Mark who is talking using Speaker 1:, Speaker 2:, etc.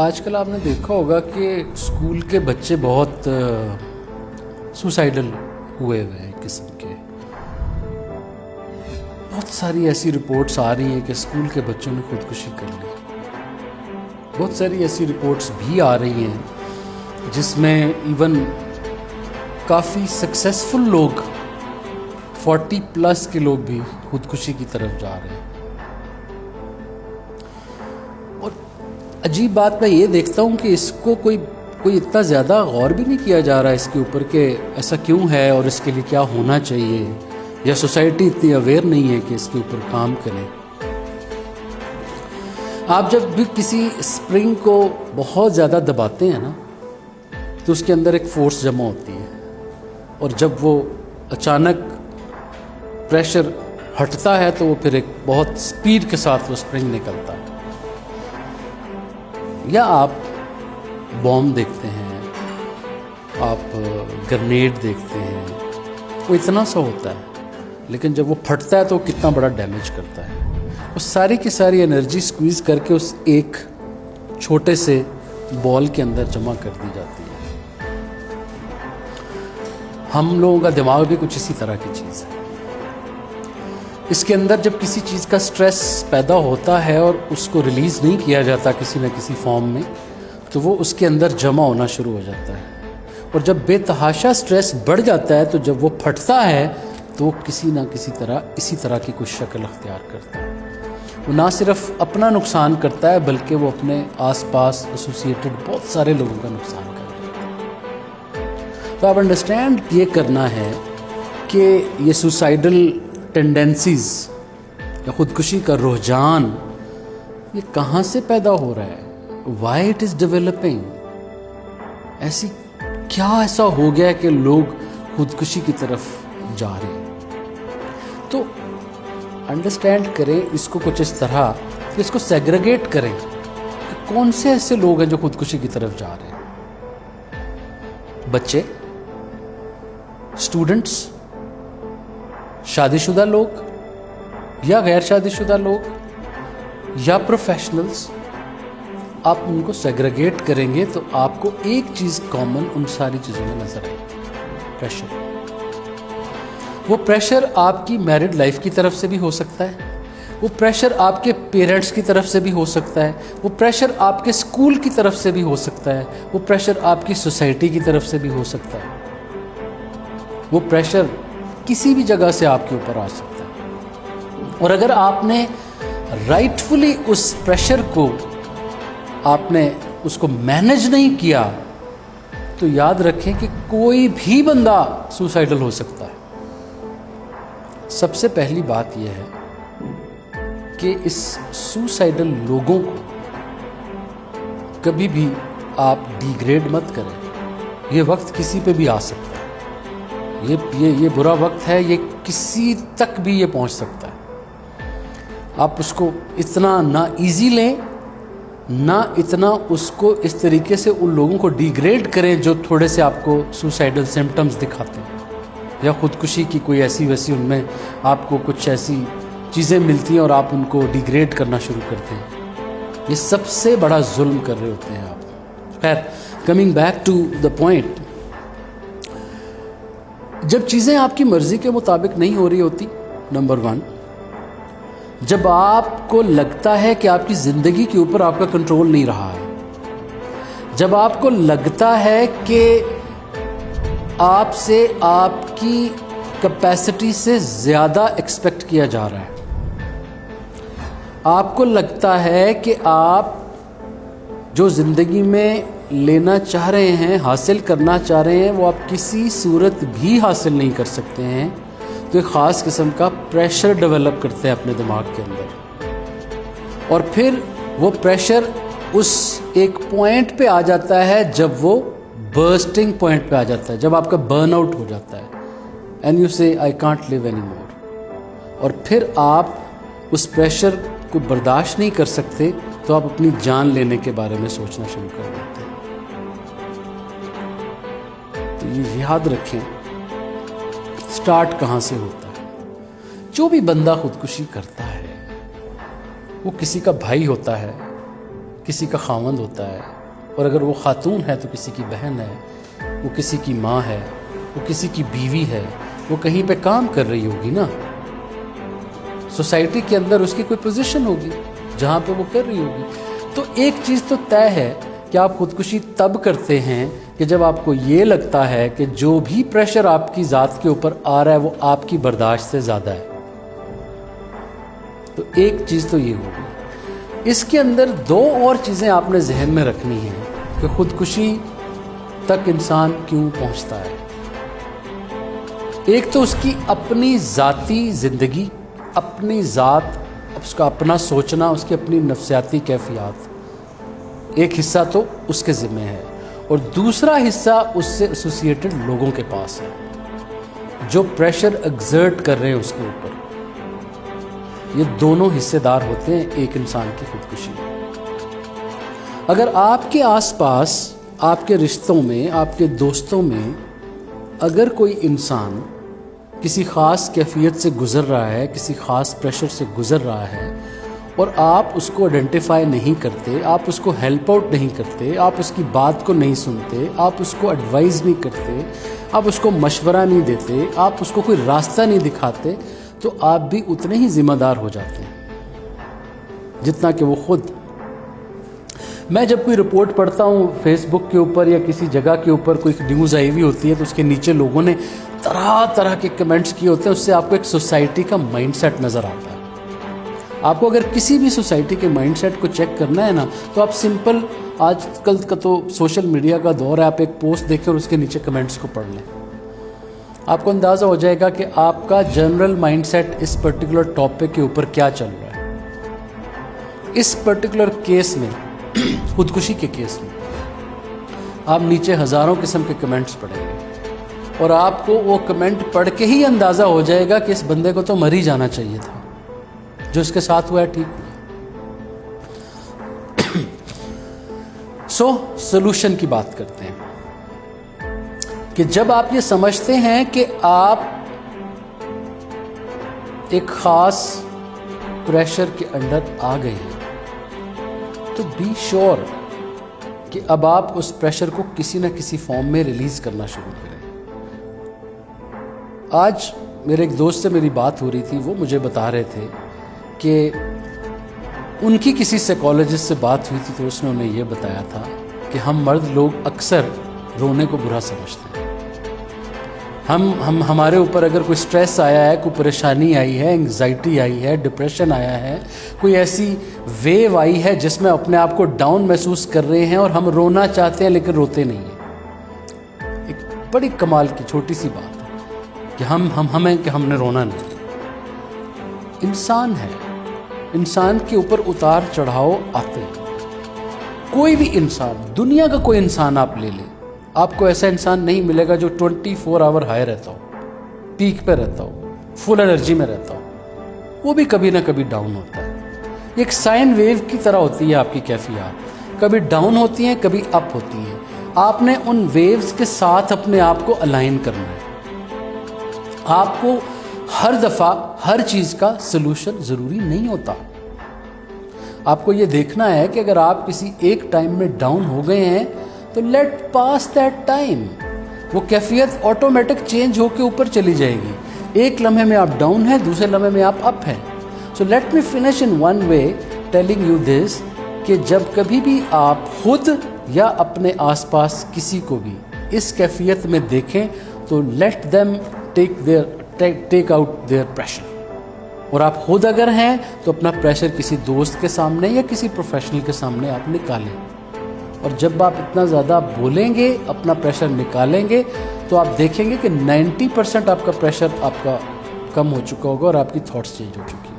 Speaker 1: آج کل آپ نے دیکھا ہوگا کہ اسکول کے بچے بہت سوسائڈل ہوئے ہیں قسم کے. بہت ساری ایسی رپورٹس آ رہی ہیں کہ اسکول کے بچوں نے خودکشی کر لی. بہت ساری ایسی رپورٹس بھی آ رہی ہیں جس میں ایون کافی سکسیسفل لوگ 40+ کے لوگ بھی خودکشی کی طرف جا رہے ہیں. اور عجیب بات میں یہ دیکھتا ہوں کہ اس کو کوئی اتنا زیادہ غور بھی نہیں کیا جا رہا اس کے اوپر کہ ایسا کیوں ہے اور اس کے لیے کیا ہونا چاہیے، یا سوسائٹی اتنی اویئر نہیں ہے کہ اس کے اوپر کام کریں. آپ جب بھی کسی اسپرنگ کو بہت زیادہ دباتے ہیں نا تو اس کے اندر ایک فورس جمع ہوتی ہے، اور جب وہ اچانک پریشر ہٹتا ہے تو وہ پھر ایک بہت سپیڈ کے ساتھ وہ اسپرنگ نکلتا ہے. یا آپ بوم دیکھتے ہیں، آپ گرنیڈ دیکھتے ہیں، وہ اتنا سا ہوتا ہے لیکن جب وہ پھٹتا ہے تو وہ کتنا بڑا ڈیمیج کرتا ہے. وہ ساری کی ساری انرجی سکویز کر کے اس ایک چھوٹے سے بال کے اندر جمع کر دی جاتی ہے. ہم لوگوں کا دماغ بھی کچھ اسی طرح کی چیز ہے. اس کے اندر جب کسی چیز کا سٹریس پیدا ہوتا ہے اور اس کو ریلیز نہیں کیا جاتا کسی نہ کسی فارم میں، تو وہ اس کے اندر جمع ہونا شروع ہو جاتا ہے. اور جب بے تحاشا سٹریس بڑھ جاتا ہے تو جب وہ پھٹتا ہے تو وہ کسی نہ کسی طرح اسی طرح کی کچھ شکل اختیار کرتا ہے. وہ نہ صرف اپنا نقصان کرتا ہے بلکہ وہ اپنے آس پاس ایسوسیٹڈ بہت سارے لوگوں کا نقصان کرتا ہے. تو آپ انڈرسٹینڈ یہ کرنا ہے کہ یہ سوسائڈل ٹینڈنسیز یا خودکشی کا رجحان یہ کہاں سے پیدا ہو رہا ہے، وائی اٹ از ڈیولپنگ. کیا ایسا ہو گیا کہ لوگ خودکشی کی طرف جا رہے ہیں. تو انڈرسٹینڈ کریں اس کو کچھ اس طرح کہ اس کو سیگریگیٹ کریں کہ کون سے ایسے لوگ ہیں جو خودکشی کی طرف جا رہے ہیں. بچے، اسٹوڈنٹس، شادی شدہ لوگ یا غیر شادی شدہ لوگ یا پروفیشنلز. آپ ان کو سیگریگیٹ کریں گے تو آپ کو ایک چیز کامن ان ساری چیزوں میں نظر آئے گی: پریشر. وہ پریشر آپ کی میرڈ لائف کی طرف سے بھی ہو سکتا ہے، وہ پریشر آپ کے پیرنٹس کی طرف سے بھی ہو سکتا ہے، وہ پریشر آپ کے اسکول کی طرف سے بھی ہو سکتا ہے، وہ پریشر آپ کی سوسائٹی کی طرف سے بھی ہو سکتا ہے. وہ پریشر کسی بھی جگہ سے آپ کے اوپر آ سکتا ہے. اور اگر آپ نے رائٹفلی اس پریشر کو آپ نے اس کو مینج نہیں کیا تو یاد رکھیں کہ کوئی بھی بندہ سوسائڈل ہو سکتا ہے. سب سے پہلی بات یہ ہے کہ اس سوسائڈل لوگوں کو کبھی بھی آپ ڈیگریڈ مت کریں. یہ وقت کسی پہ بھی آ سکتا ہے. یہ برا وقت ہے، یہ کسی تک بھی یہ پہنچ سکتا ہے. آپ اس کو اتنا نہ ایزی لیں، نہ اتنا اس کو اس طریقے سے ان لوگوں کو ڈیگریڈ کریں جو تھوڑے سے آپ کو سوسائڈل سمپٹمز دکھاتے ہیں یا خودکشی کی کوئی ایسی ویسی ان میں آپ کو کچھ ایسی چیزیں ملتی ہیں اور آپ ان کو ڈیگریڈ کرنا شروع کرتے ہیں. یہ سب سے بڑا ظلم کر رہے ہوتے ہیں آپ. خیر، coming back to the point, جب چیزیں آپ کی مرضی کے مطابق نہیں ہو رہی ہوتی، نمبر 1، جب آپ کو لگتا ہے کہ آپ کی زندگی کے اوپر آپ کا کنٹرول نہیں رہا ہے، جب آپ کو لگتا ہے کہ آپ سے آپ کی کیپیسٹی سے زیادہ ایکسپیکٹ کیا جا رہا ہے، آپ کو لگتا ہے کہ آپ جو زندگی میں لینا چاہ رہے ہیں، حاصل کرنا چاہ رہے ہیں، وہ آپ کسی صورت بھی حاصل نہیں کر سکتے ہیں، تو ایک خاص قسم کا پریشر ڈیولپ کرتے ہیں اپنے دماغ کے اندر. اور پھر وہ پریشر اس ایک پوائنٹ پہ آ جاتا ہے جب وہ برسٹنگ پوائنٹ پہ آ جاتا ہے، جب آپ کا برن آؤٹ ہو جاتا ہے، اینڈ یو سے I can't leave any more. اور پھر آپ اس پریشر کو برداشت نہیں کر سکتے تو آپ اپنی جان لینے کے بارے میں سوچنا شروع کر دیتے ہیں. تو یہ یاد رکھیں سٹارٹ کہاں سے ہوتا ہے. جو بھی بندہ خودکشی کرتا ہے وہ کسی کا بھائی ہوتا ہے، کسی کا خاوند ہوتا ہے، اور اگر وہ خاتون ہے تو کسی کی بہن ہے، وہ کسی کی ماں ہے، وہ کسی کی بیوی ہے، وہ کہیں پہ کام کر رہی ہوگی نا، سوسائٹی کے اندر اس کی کوئی پوزیشن ہوگی جہاں پہ وہ کر رہی ہوگی۔ تو ایک چیز تو طے ہے کہ آپ خودکشی تب کرتے ہیں کہ جب آپ کو یہ لگتا ہے کہ جو بھی پریشر آپ کی ذات کے اوپر آ رہا ہے وہ آپ کی برداشت سے زیادہ ہے۔ تو ایک چیز تو یہ ہوگی۔ اس کے اندر دو اور چیزیں آپ نے ذہن میں رکھنی ہیں کہ خودکشی تک انسان کیوں پہنچتا ہے۔ ایک تو اس کی اپنی ذاتی زندگی، اپنی ذات، اس کا اپنا سوچنا، اس کی اپنی نفسیاتی کیفیات، ایک حصہ تو اس کے ذمہ ہے، اور دوسرا حصہ اس سے ایسوسیٹڈ لوگوں کے پاس ہے جو پریشر ایگزرٹ کر رہے ہیں اس کے اوپر۔ یہ دونوں حصے دار ہوتے ہیں ایک انسان کی خودکشی میں۔ اگر آپ کے آس پاس، آپ کے رشتوں میں، آپ کے دوستوں میں اگر کوئی انسان کسی خاص کیفیت سے گزر رہا ہے، کسی خاص پریشر سے گزر رہا ہے، اور آپ اس کو آئیڈینٹیفائی نہیں کرتے، آپ اس کو ہیلپ آؤٹ نہیں کرتے، آپ اس کی بات کو نہیں سنتے، آپ اس کو ایڈوائز نہیں کرتے، آپ اس کو مشورہ نہیں دیتے، آپ اس کو کوئی راستہ نہیں دکھاتے، تو آپ بھی اتنے ہی ذمہ دار ہو جاتے ہیں جتنا کہ وہ خود۔ میں جب کوئی رپورٹ پڑھتا ہوں فیس بک کے اوپر یا کسی جگہ کے اوپر کوئی نیوز آئی ہوئی ہوتی ہے، تو اس کے نیچے لوگوں نے طرح طرح کے کمنٹس کیے ہوتے ہیں، اس سے آپ کو ایک سوسائٹی کا مائنڈ سیٹ نظر آتا ہے۔ آپ کو اگر کسی بھی سوسائٹی کے مائنڈ سیٹ کو چیک کرنا ہے نا، تو آپ سمپل، آج کل کا تو سوشل میڈیا کا دور ہے، آپ ایک پوسٹ دیکھیں اور اس کے نیچے کمنٹس کو پڑھ لیں، آپ کو اندازہ ہو جائے گا کہ آپ کا جنرل مائنڈ سیٹ اس پرٹیکولر ٹاپک کے اوپر کیا چل رہا ہے۔ اس پرٹیکولر کیس میں، خودکشی کے کیس میں، آپ نیچے ہزاروں قسم کے کمنٹس پڑھیں گے، اور آپ کو وہ کمنٹ پڑھ کے ہی اندازہ ہو جائے گا کہ اس بندے کو تو مر ہی جانا چاہیے تھا، جو اس کے ساتھ ہوا ہے ٹھیک ہوا۔ سولوشن کی بات کرتے ہیں کہ جب آپ یہ سمجھتے ہیں کہ آپ ایک خاص پریشر کے انڈر آ گئے ہیں، تو بی شور کہ اب آپ اس پریشر کو کسی نہ کسی فارم میں ریلیز کرنا شروع کریں۔ آج میرے ایک دوست سے میری بات ہو رہی تھی، وہ مجھے بتا رہے تھے کہ ان کی کسی سائیکالوجسٹ سے بات ہوئی تھی، تو اس نے انہیں یہ بتایا تھا کہ ہم مرد لوگ اکثر رونے کو برا سمجھتے ہیں۔ ہمارے اوپر اگر کوئی سٹریس آیا ہے، کوئی پریشانی آئی ہے، انگزائٹی آئی ہے، ڈپریشن آیا ہے، کوئی ایسی ویو آئی ہے جس میں اپنے آپ کو ڈاؤن محسوس کر رہے ہیں اور ہم رونا چاہتے ہیں لیکن روتے نہیں ہیں۔ ایک بڑی کمال کی چھوٹی سی بات ہے کہ ہم نے رونا نہیں۔ انسان ہے، انسان کے اوپر اتار چڑھاؤ آتے ہیں۔ کوئی بھی انسان، دنیا کا کوئی انسان آپ لے لیں، آپ کو ایسا انسان نہیں ملے گا جو 24 آور ہائی رہتا ہو، پیک پہ رہتا ہو، فل انرجی میں رہتا ہو۔ وہ بھی کبھی نہ کبھی ڈاؤن ہوتا ہے۔ ایک سائن ویو کی طرح ہوتی ہے آپ کی کیفیات، کبھی ڈاؤن ہوتی ہیں، کبھی اپ ہوتی ہیں۔ آپ نے ان ویوز کے ساتھ اپنے آپ کو الائن کرنا ہے۔ آپ کو ہر دفعہ ہر چیز کا سلوشن ضروری نہیں ہوتا۔ آپ کو یہ دیکھنا ہے کہ اگر آپ کسی ایک ٹائم میں ڈاؤن ہو گئے ہیں تو لیٹ پاس دیٹ ٹائم، وہ کیفیت آٹومیٹک چینج ہو کے اوپر چلی جائے گی۔ ایک لمحے میں آپ ڈاؤن ہیں، دوسرے لمحے میں آپ اپ ہیں۔ So let me finish in one way telling you this کہ جب کبھی بھی آپ خود یا اپنے آس پاس کسی کو بھی اس کیفیت میں دیکھیں تو let them take out there pressure, اور آپ خود اگر ہیں تو اپنا پریشر کسی دوست کے سامنے یا کسی پروفیشنل کے سامنے آپ نکالیں، اور جب آپ اتنا زیادہ بولیں گے، اپنا پریشر نکالیں گے، تو آپ دیکھیں گے کہ 90% آپ کا پریشر آپ کا کم ہو چکا ہوگا اور آپ کی تھاٹس چینج ہو چکی ہیں۔